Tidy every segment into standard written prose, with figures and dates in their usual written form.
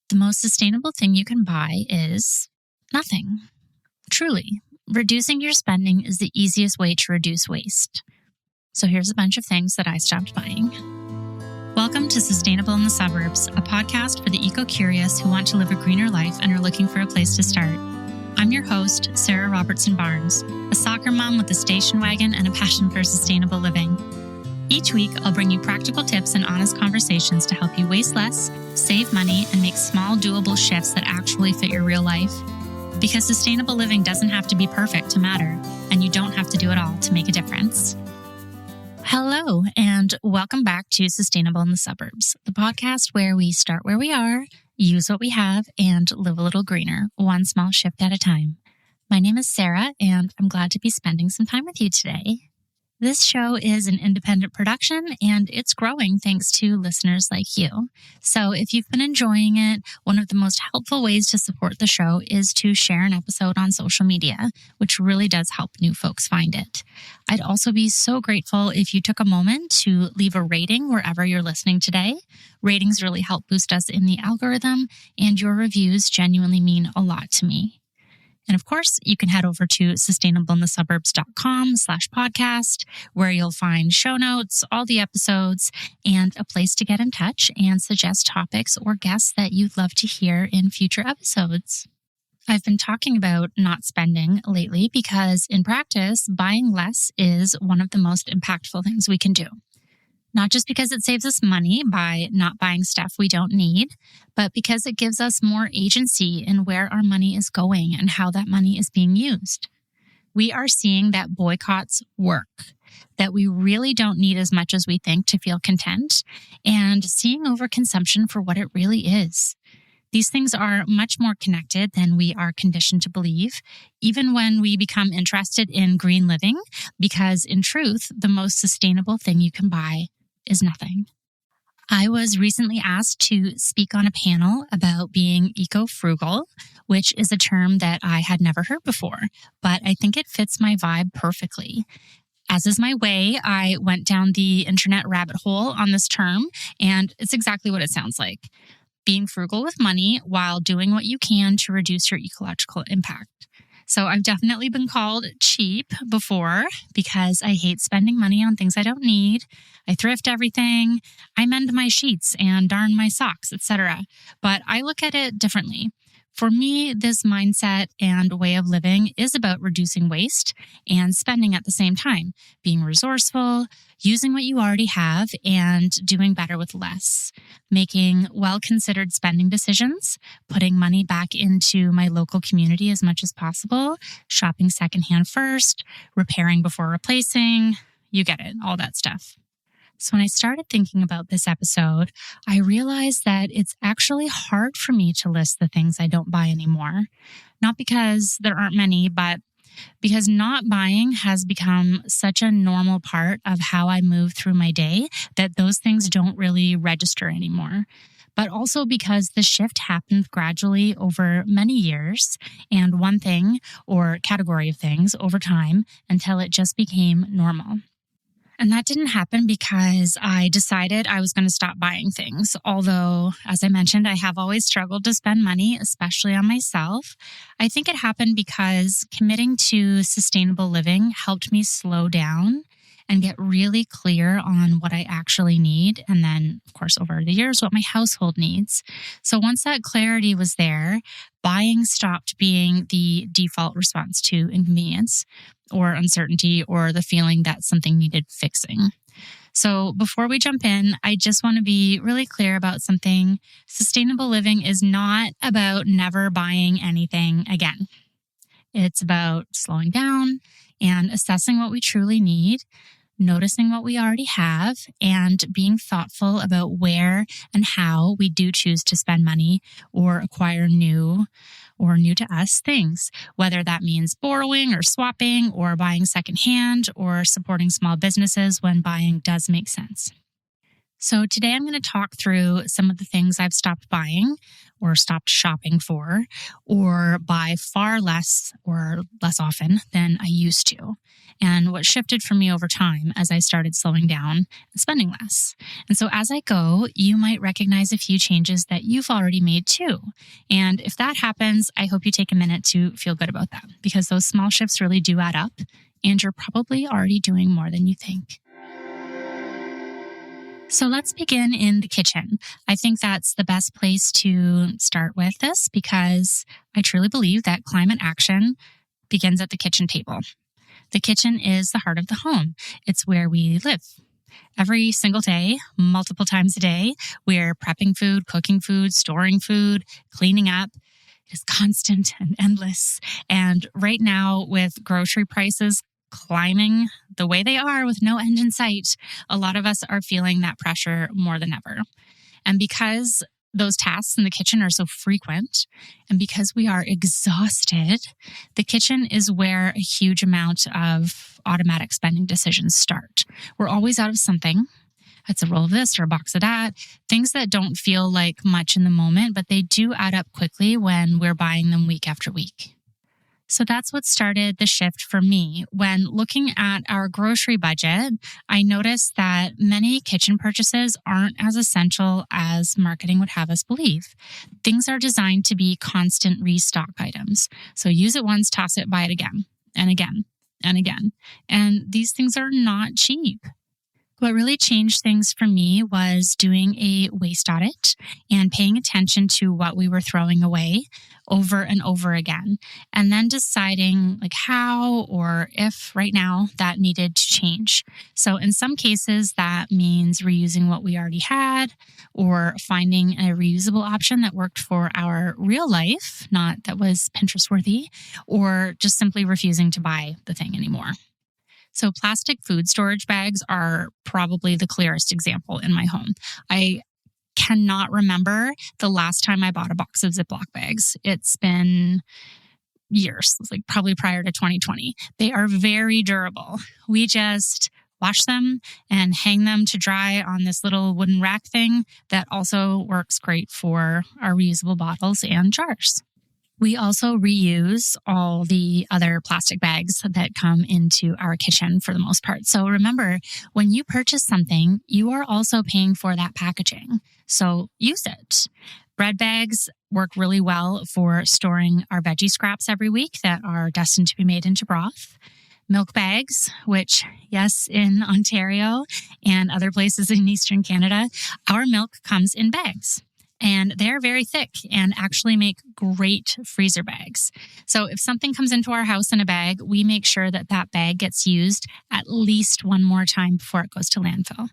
The most sustainable thing you can buy is nothing. Truly, reducing your spending is the easiest way to reduce waste. So here's a bunch of things that I stopped buying. Welcome to Sustainable in the Suburbs, a podcast for the eco-curious who want to live a greener life and are looking for a place to start. I'm your host, Sarah Robertson Barnes, a soccer mom with a station wagon and a passion for sustainable living. Each week, I'll bring you practical tips and honest conversations to help you waste less, save money, and make small, doable shifts that actually fit your real life. Because sustainable living doesn't have to be perfect to matter, and you don't have to do it all to make a difference. Hello, and welcome back to Sustainable in the Suburbs, the podcast where we start where we are, use what we have, and live a little greener, one small shift at a time. My name is Sarah, and I'm glad to be spending some time with you today. This show is an independent production, and it's growing thanks to listeners like you. So if you've been enjoying it, one of the most helpful ways to support the show is to share an episode on social media, which really does help new folks find it. I'd also be so grateful if you took a moment to leave a rating wherever you're listening today. Ratings really help boost us in the algorithm, and your reviews genuinely mean a lot to me. And of course, you can head over to sustainableinthesuburbs.com/podcast, where you'll find show notes, all the episodes, and a place to get in touch and suggest topics or guests that you'd love to hear in future episodes. I've been talking about not spending lately because in practice, buying less is one of the most impactful things we can do. Not just because it saves us money by not buying stuff we don't need, but because it gives us more agency in where our money is going and how that money is being used. We are seeing that boycotts work, that we really don't need as much as we think to feel content, and seeing overconsumption for what it really is. These things are much more connected than we are conditioned to believe, even when we become interested in green living, because in truth, the most sustainable thing you can buy is nothing. I was recently asked to speak on a panel about being eco-frugal, which is a term that I had never heard before, but I think it fits my vibe perfectly. As is my way, I went down the internet rabbit hole on this term, and it's exactly what it sounds like. Being frugal with money while doing what you can to reduce your ecological impact. So I've definitely been called cheap before because I hate spending money on things I don't need. I thrift everything. I mend my sheets and darn my socks, etc. But I look at it differently. For me, this mindset and way of living is about reducing waste and spending at the same time, being resourceful, using what you already have, and doing better with less, making well-considered spending decisions, putting money back into my local community as much as possible, shopping secondhand first, repairing before replacing, you get it, all that stuff. So when I started thinking about this episode, I realized that it's actually hard for me to list the things I don't buy anymore. Not because there aren't many, but because not buying has become such a normal part of how I move through my day that those things don't really register anymore. But also because the shift happened gradually over many years and one thing or category of things over time until it just became normal. And that didn't happen because I decided I was going to stop buying things. Although, as I mentioned, I have always struggled to spend money, especially on myself. I think it happened because committing to sustainable living helped me slow down and get really clear on what I actually need. And then, of course, over the years, what my household needs. So once that clarity was there, buying stopped being the default response to inconvenience or uncertainty or the feeling that something needed fixing. So before we jump in, I just want to be really clear about something. Sustainable living is not about never buying anything again. It's about slowing down and assessing what we truly need, noticing what we already have, and being thoughtful about where and how we do choose to spend money or acquire new to us things, whether that means borrowing or swapping or buying secondhand or supporting small businesses when buying does make sense. So today I'm going to talk through some of the things I've stopped buying or stopped shopping for, or buy far less or less often than I used to, and what shifted for me over time as I started slowing down and spending less. And so as I go, you might recognize a few changes that you've already made too. And if that happens, I hope you take a minute to feel good about that, because those small shifts really do add up, and you're probably already doing more than you think. So let's begin in the kitchen. I think that's the best place to start with this, because I truly believe that climate action begins at the kitchen table. The kitchen is the heart of the home. It's where we live. Every single day, multiple times a day, we're prepping food, cooking food, storing food, cleaning up. It is constant and endless. And right now, with grocery prices climbing the way they are with no end in sight, a lot of us are feeling that pressure more than ever. And because those tasks in the kitchen are so frequent, and because we are exhausted, the kitchen is where a huge amount of automatic spending decisions start. We're always out of something. It's a roll of this or a box of that, things that don't feel like much in the moment, but they do add up quickly when we're buying them week after week. So that's what started the shift for me. When looking at our grocery budget, I noticed that many kitchen purchases aren't as essential as marketing would have us believe. Things are designed to be constant restock items. So use it once, toss it, buy it again and again and again. And these things are not cheap. What really changed things for me was doing a waste audit and paying attention to what we were throwing away over and over again, and then deciding how or if right now that needed to change. So in some cases, that means reusing what we already had, or finding a reusable option that worked for our real life, not that was Pinterest worthy, or just simply refusing to buy the thing anymore. So plastic food storage bags are probably the clearest example in my home. I cannot remember the last time I bought a box of Ziploc bags. It's been years, probably prior to 2020. They are very durable. We just wash them and hang them to dry on this little wooden rack thing that also works great for our reusable bottles and jars. We also reuse all the other plastic bags that come into our kitchen for the most part. So remember, when you purchase something, you are also paying for that packaging. So use it. Bread bags work really well for storing our veggie scraps every week that are destined to be made into broth. Milk bags, which, yes, in Ontario and other places in Eastern Canada, our milk comes in bags. And they're very thick and actually make great freezer bags. So if something comes into our house in a bag, we make sure that that bag gets used at least one more time before it goes to landfill.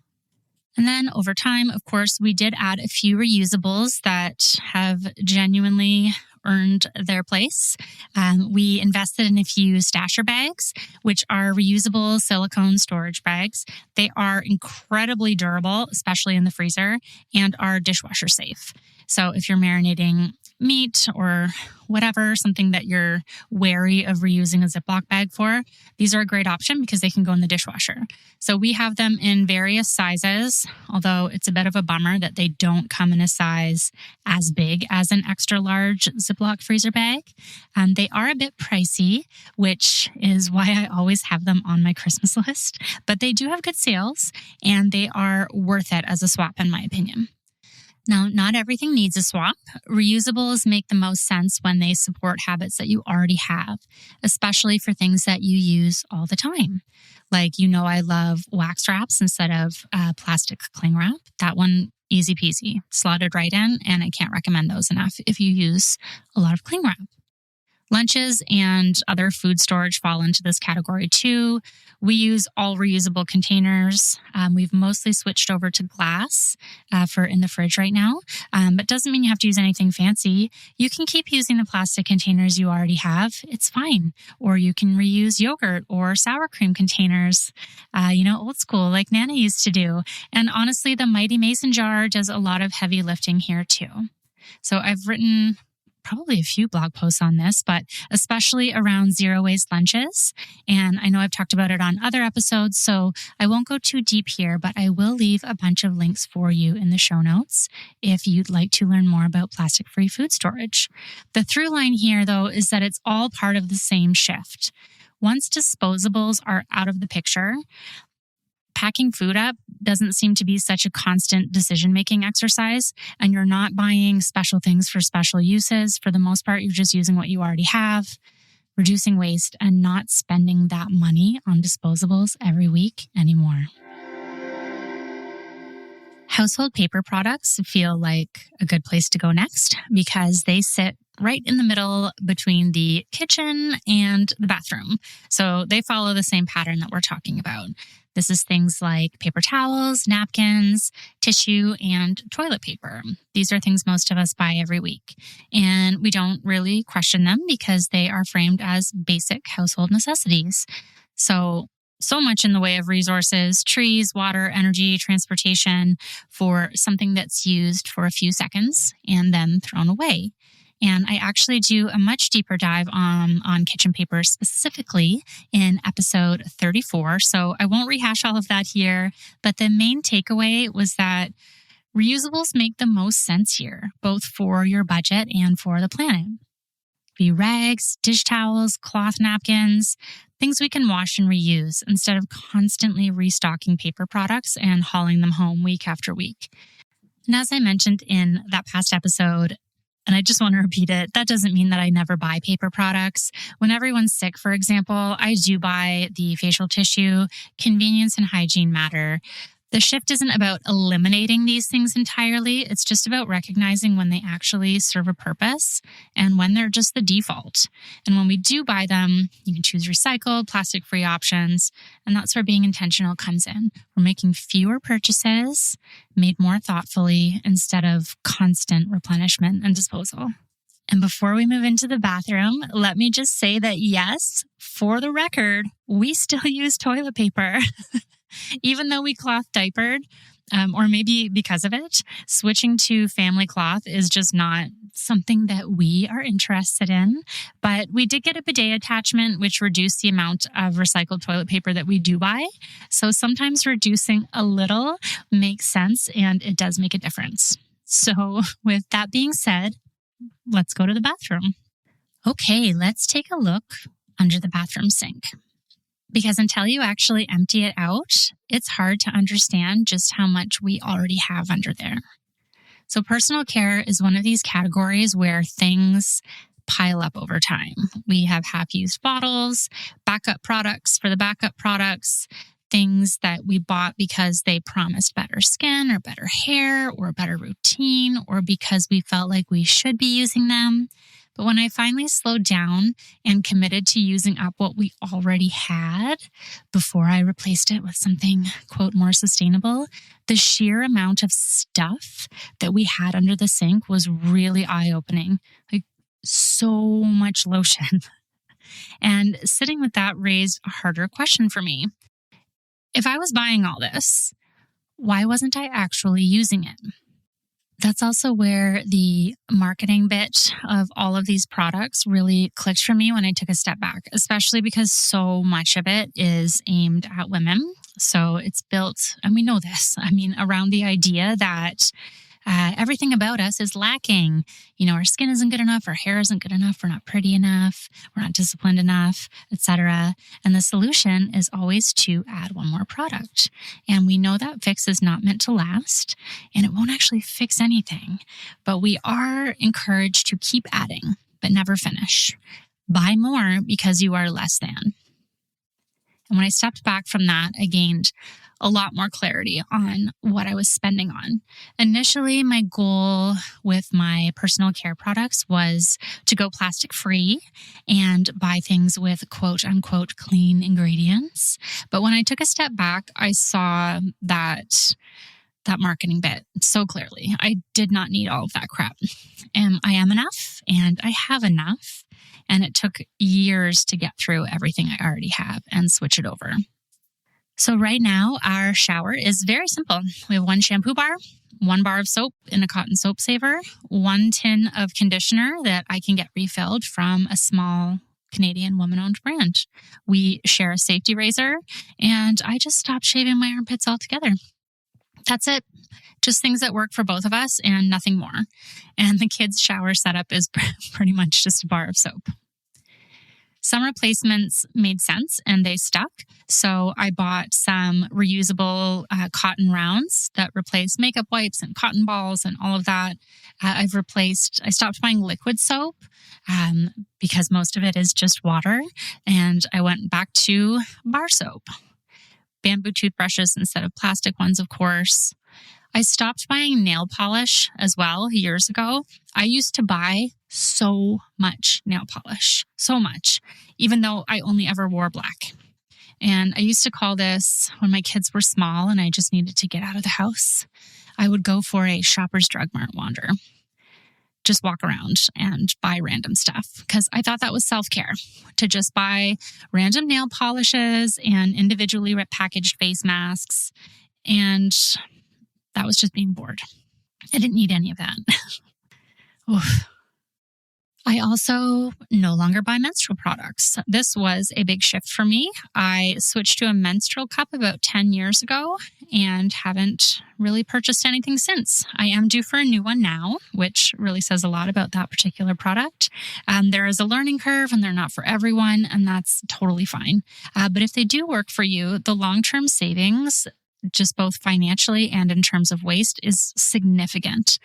And then over time, of course, we did add a few reusables that have genuinely earned their place. We invested in a few stasher bags, which are reusable silicone storage bags. They are incredibly durable, especially in the freezer, and are dishwasher safe. So if you're marinating meat or whatever, something that you're wary of reusing a Ziploc bag for, these are a great option because they can go in the dishwasher. So we have them in various sizes, although it's a bit of a bummer that they don't come in a size as big as an extra large Ziploc freezer bag. They are a bit pricey, which is why I always have them on my Christmas list, but they do have good sales and they are worth it as a swap in my opinion. Now, not everything needs a swap. Reusables make the most sense when they support habits that you already have, especially for things that you use all the time. I love wax wraps instead of plastic cling wrap. That one, easy peasy, slotted right in, and I can't recommend those enough if you use a lot of cling wrap. Lunches and other food storage fall into this category too. We use all reusable containers. We've mostly switched over to glass for in the fridge right now, but doesn't mean you have to use anything fancy. You can keep using the plastic containers you already have. It's fine. Or you can reuse yogurt or sour cream containers, old school like Nana used to do. And honestly, the Mighty Mason jar does a lot of heavy lifting here too. So I've written probably a few blog posts on this, but especially around zero waste lunches. And I know I've talked about it on other episodes, so I won't go too deep here, but I will leave a bunch of links for you in the show notes if you'd like to learn more about plastic-free food storage. The through line here, though, is that it's all part of the same shift. Once disposables are out of the picture, packing food up doesn't seem to be such a constant decision-making exercise, and you're not buying special things for special uses. For the most part, you're just using what you already have, reducing waste, and not spending that money on disposables every week anymore. Household paper products feel like a good place to go next because they sit right in the middle between the kitchen and the bathroom. So they follow the same pattern that we're talking about. This is things like paper towels, napkins, tissue, and toilet paper. These are things most of us buy every week. And we don't really question them because they are framed as basic household necessities. So much in the way of resources, trees, water, energy, transportation for something that's used for a few seconds and then thrown away. And I actually do a much deeper dive on kitchen paper specifically in episode 34. So I won't rehash all of that here, but the main takeaway was that reusables make the most sense here, both for your budget and for the planet. Be rags, dish towels, cloth napkins, things we can wash and reuse instead of constantly restocking paper products and hauling them home week after week. And as I mentioned in that past episode, and I just want to repeat it, that doesn't mean that I never buy paper products. When everyone's sick, for example, I do buy the facial tissue. Convenience and hygiene matter. The shift isn't about eliminating these things entirely. It's just about recognizing when they actually serve a purpose and when they're just the default. And when we do buy them, you can choose recycled, plastic-free options, and that's where being intentional comes in. We're making fewer purchases, made more thoughtfully, instead of constant replenishment and disposal. And before we move into the bathroom, let me just say that yes, for the record, we still use toilet paper. Even though we cloth diapered, or maybe because of it, switching to family cloth is just not something that we are interested in. But we did get a bidet attachment, which reduced the amount of recycled toilet paper that we do buy. So sometimes reducing a little makes sense, and it does make a difference. So with that being said, let's go to the bathroom. Okay, let's take a look under the bathroom sink. Because until you actually empty it out, it's hard to understand just how much we already have under there. So personal care is one of these categories where things pile up over time. We have half-used bottles, backup products for the backup products, things that we bought because they promised better skin or better hair or a better routine or because we felt like we should be using them. But when I finally slowed down and committed to using up what we already had before I replaced it with something, quote, more sustainable, the sheer amount of stuff that we had under the sink was really eye-opening. Like so much lotion. And sitting with that raised a harder question for me. If I was buying all this, why wasn't I actually using it? That's also where the marketing bit of all of these products really clicked for me when I took a step back, especially because so much of it is aimed at women. So it's built, and we know this, around the idea that everything about us is lacking. Our skin isn't good enough, our hair isn't good enough, we're not pretty enough, we're not disciplined enough, etc. And the solution is always to add one more product. And we know that fix is not meant to last, and it won't actually fix anything. But we are encouraged to keep adding, but never finish. Buy more because you are less than. And when I stepped back from that, I gained a lot more clarity on what I was spending on. Initially, my goal with my personal care products was to go plastic free and buy things with quote unquote clean ingredients. But when I took a step back, I saw that marketing bit so clearly. I did not need all of that crap. And I am enough and I have enough. And it took years to get through everything I already have and switch it over. So right now, our shower is very simple. We have one shampoo bar, one bar of soap in a cotton soap saver, one tin of conditioner that I can get refilled from a small Canadian woman-owned brand. We share a safety razor, and I just stopped shaving my armpits altogether. That's it. Just things that work for both of us and nothing more. And the kids' shower setup is pretty much just a bar of soap. Some replacements made sense and they stuck. So I bought some reusable cotton rounds that replace makeup wipes and cotton balls and all of that. I stopped buying liquid soap because most of it is just water. And I went back to bar soap. Bamboo toothbrushes instead of plastic ones, of course. I stopped buying nail polish as well years ago. I used to buy so much nail polish, so much, even though I only ever wore black. And I used to call this, when my kids were small and I just needed to get out of the house, I would go for a Shoppers Drug Mart wander. Just walk around and buy random stuff because I thought that was self-care, to just buy random nail polishes and individually packaged face masks. And that was just being bored. I didn't need any of that. Oof. I also no longer buy menstrual products. This was a big shift for me. I switched to a menstrual cup about 10 years ago and haven't really purchased anything since. I am due for a new one now, which really says a lot about that particular product. There is a learning curve and they're not for everyone, and that's totally fine. But if they do work for you, the long-term savings, just both financially and in terms of waste, is significant.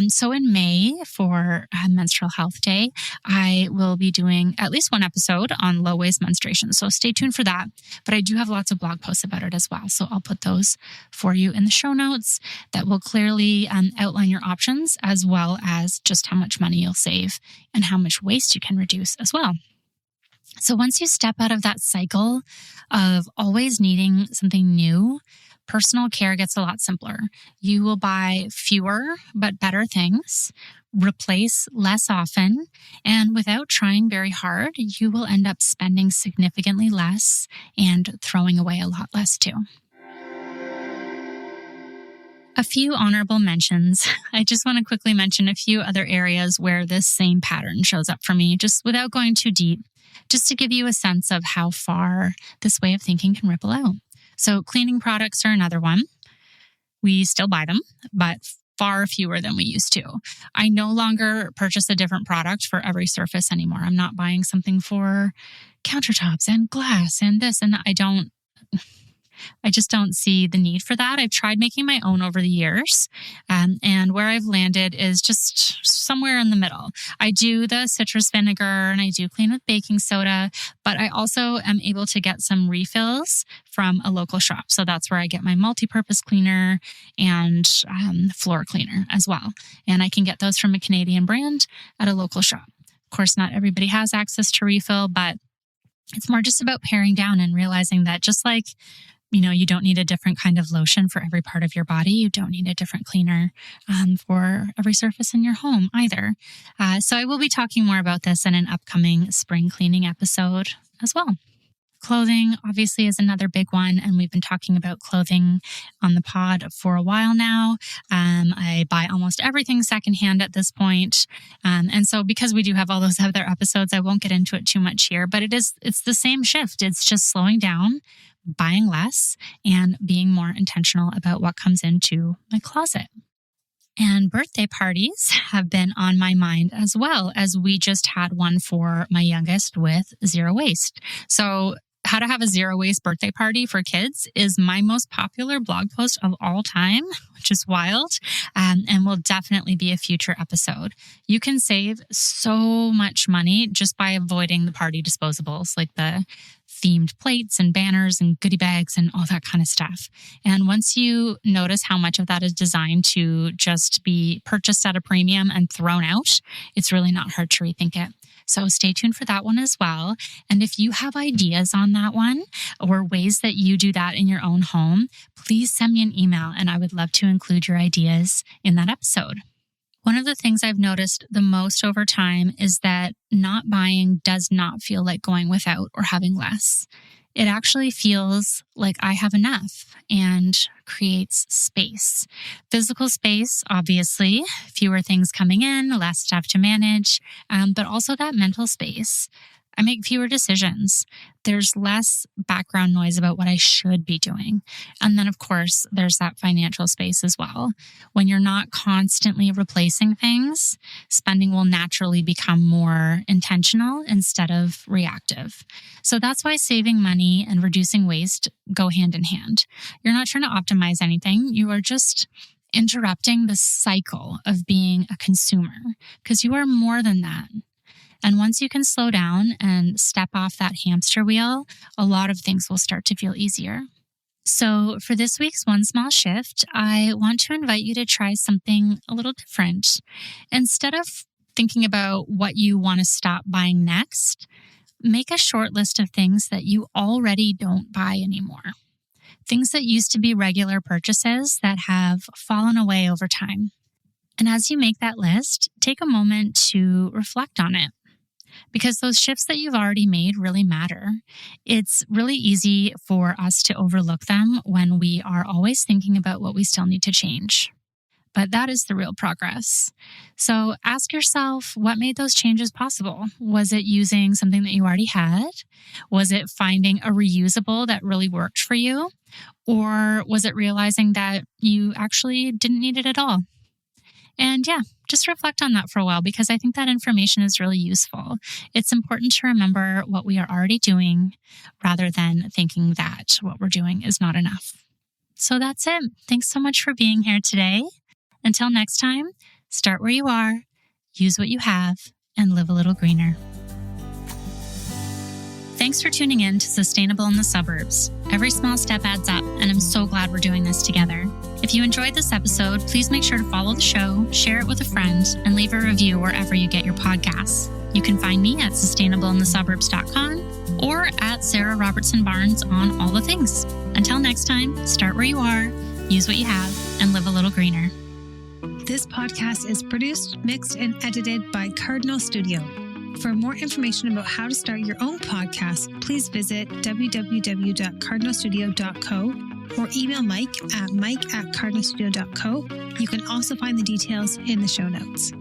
So in May for Menstrual Health Day, I will be doing at least one episode on low-waste menstruation. So stay tuned for that. But I do have lots of blog posts about it as well. So I'll put those for you in the show notes that will clearly outline your options, as well as just how much money you'll save and how much waste you can reduce as well. So once you step out of that cycle of always needing something new, personal care gets a lot simpler. You will buy fewer but better things, replace less often, and without trying very hard, you will end up spending significantly less and throwing away a lot less too. A few honorable mentions. I just want to quickly mention a few other areas where this same pattern shows up for me, just without going too deep, just to give you a sense of how far this way of thinking can ripple out. So cleaning products are another one. We still buy them, but far fewer than we used to. I no longer purchase a different product for every surface anymore. I'm not buying something for countertops and glass and this and that. I just don't see the need for that. I've tried making my own over the years, and where I've landed is just somewhere in the middle. I do the citrus vinegar and I do clean with baking soda, but I also am able to get some refills from a local shop. So that's where I get my multi-purpose cleaner and floor cleaner as well. And I can get those from a Canadian brand at a local shop. Of course, not everybody has access to refill, but it's more just about paring down and realizing that just like, you don't need a different kind of lotion for every part of your body. You don't need a different cleaner for every surface in your home either. So I will be talking more about this in an upcoming spring cleaning episode as well. Clothing obviously is another big one, and we've been talking about clothing on the pod for a while now. I buy almost everything secondhand at this point. And so because we do have all those other episodes, I won't get into it too much here, but it's the same shift. It's just slowing down, buying less, and being more intentional about what comes into my closet. And birthday parties have been on my mind as well, as we just had one for my youngest with zero waste. So how to have a zero waste birthday party for kids is my most popular blog post of all time, which is wild, and will definitely be a future episode. You can save so much money just by avoiding the party disposables, like the themed plates and banners and goodie bags and all that kind of stuff. And once you notice how much of that is designed to just be purchased at a premium and thrown out, it's really not hard to rethink it. So stay tuned for that one as well. And if you have ideas on that one or ways that you do that in your own home, please send me an email and I would love to include your ideas in that episode. One of the things I've noticed the most over time is that not buying does not feel like going without or having less. It actually feels like I have enough and creates space. Physical space, obviously, fewer things coming in, less stuff to manage, but also that mental space. I make fewer decisions. There's less background noise about what I should be doing. And then, of course, there's that financial space as well. When you're not constantly replacing things, spending will naturally become more intentional instead of reactive. So that's why saving money and reducing waste go hand in hand. You're not trying to optimize anything. You are just interrupting the cycle of being a consumer, because you are more than that. And once you can slow down and step off that hamster wheel, a lot of things will start to feel easier. So for this week's One Small Shift, I want to invite you to try something a little different. Instead of thinking about what you want to stop buying next, make a short list of things that you already don't buy anymore. Things that used to be regular purchases that have fallen away over time. And as you make that list, take a moment to reflect on it, because those shifts that you've already made really matter. It's really easy for us to overlook them when we are always thinking about what we still need to change. But that is the real progress. So ask yourself, what made those changes possible? Was it using something that you already had? Was it finding a reusable that really worked for you? Or was it realizing that you actually didn't need it at all? And yeah, just reflect on that for a while, because I think that information is really useful. It's important to remember what we are already doing rather than thinking that what we're doing is not enough. So that's it. Thanks so much for being here today. Until next time, start where you are, use what you have, and live a little greener. Thanks for tuning in to Sustainable in the Suburbs. Every small step adds up, and I'm so glad we're doing this together. If you enjoyed this episode, please make sure to follow the show, share it with a friend, and leave a review wherever you get your podcasts. You can find me at sustainableinthesuburbs.com or at Sarah Robertson Barnes on all the things. Until next time, start where you are, use what you have, and live a little greener. This podcast is produced, mixed, and edited by Cardinal Studio. For more information about how to start your own podcast, please visit www.cardinalstudio.co or email Mike at mike@cardinalstudio.co. You can also find the details in the show notes.